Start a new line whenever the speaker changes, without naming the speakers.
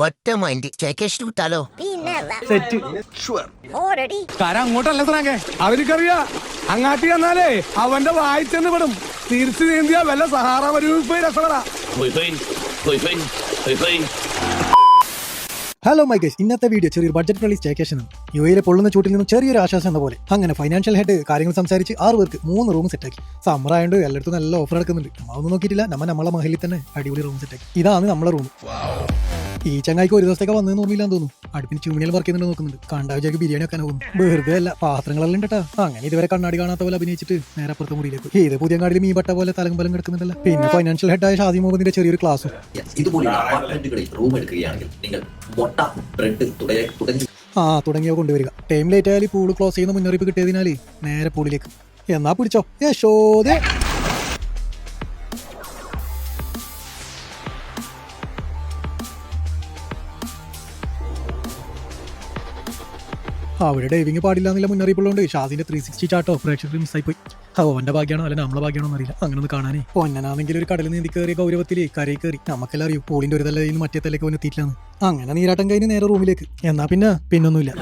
ഒറ്റ മൈൻഡ് ചെക്കേഷൻ വിട്ടാലോ?
അങ്ങോട്ടല്ല സാറേ, അവർക്കറിയാ അങ്ങാട്ടി ചെന്നാലേ അവന്റെ വായിച്ചെന്ന് വിടും. തിരിച്ചു നീന്തിയാ വല്ല സഹാറ വരൂപ്പ് രസപ്പെടാ.
ഹലോ മൈ ഗൈസ്, ഇന്നത്തെ വീഡിയോ ചെറിയൊരു ബഡ്ജറ്റ് ഫ്രണ്ട്ലി സ്റ്റേക്കേഷനാണ്. യുഎയിലെ പൊള്ളുന്ന ചൂട്ടിൽ നിന്നും ചെറിയൊരു ആശ്വാസം എന്ന പോലെ അങ്ങനെ ഫൈനാൻഷ്യൽ ഹെഡ് കാര്യങ്ങൾ സംസാരിച്ച് 6 പേർക്ക് 3 റൂം സെറ്റാക്കി. സമ്മർ ആയതുകൊണ്ട് എല്ലായിടത്തും നല്ല ഓഫർ നടക്കുന്നുണ്ട്. നമ്മളൊന്നും നോക്കിയിട്ടില്ല, നമ്മളെ മഹലിൽ തന്നെ അടിപൊളി റൂം സെറ്റാക്കി. ഇതാണ് നമ്മളെ റൂം. ഈ ചങ്ങായിക്ക് ഒരു ദിവസത്തേക്ക് വന്നതെന്ന് ഓർമ്മയില്ലാന്ന് തോന്നുന്നു. അടുപ്പിന് ചുമണിയിൽ വർക്ക് ചെയ്യുന്നുണ്ട് നോക്കുന്നുണ്ട്. കണ്ടാ വിചാരിക്കും ബിരിയാണി വെക്കാൻ പോകുന്നു. വെറുതെ അല്ല, പാത്രങ്ങളെല്ലാം ഉണ്ടട്ടാ. അങ്ങനെ ഇതുവരെ കണ്ണാടി കാണാത്ത പോലെ അഭിനയിച്ചിട്ട് നേരെ അപ്പുറത്തെ മുറിയിലേക്ക്. ഇത് പുതിയ കാടിൽ മീൻ പട്ട പോലെ തലമ്പലം കിടക്കുന്നുണ്ടല്ലോ. പിന്നെ ഫൈനാൻഷ്യൽ ഹെഡായ ഷാദി മുഹമ്മദിന്റെ ചെറിയൊരു ക്ലാസ്സും. തുടങ്ങിയോ കൊണ്ടുവരിക. ടൈം ലേറ്റ് ആയാലും പൂള് ക്ലോസ് ചെയ്യുന്ന മുന്നറിയിപ്പ് കിട്ടിയതിനാല് നേരെ പൂളിലേക്ക്. എന്നാ പിടിച്ചോ യശോദേ. അവിടെ ഡൈവിങ് പാടില്ല എന്നുള്ള മുന്നറിയിപ്പുള്ളതുകൊണ്ട് ഷാദിന്റെ 360 ചാട്ടോ പ്രേക്ഷകർ മിസ്സായി പോയി. അവന്റെ ഭാഗ്യമാണോ അല്ല നമ്മളെ ഭാഗ്യമാണോ എന്നറിയില്ല. അങ്ങനെ ഒന്ന് കാണാനേ. പൊന്നനാണെങ്കിൽ ഒരു കടലിൽ നീന്തി കയറിയ ഗൗരവത്തിൽ കരയിൽ കയറി. നമുക്കെല്ലാം അറിയും പൂളിന്റെ ഒരു തലയിൽ നിന്ന് മറ്റേ തലേക്ക് വന്നെത്തിയിട്ടില്ലാന്ന്. അങ്ങനെ നീരാട്ടം കഴിഞ്ഞ് നേരെ റൂമിലേക്ക്. എന്നാ പിന്നൊന്നുമില്ല.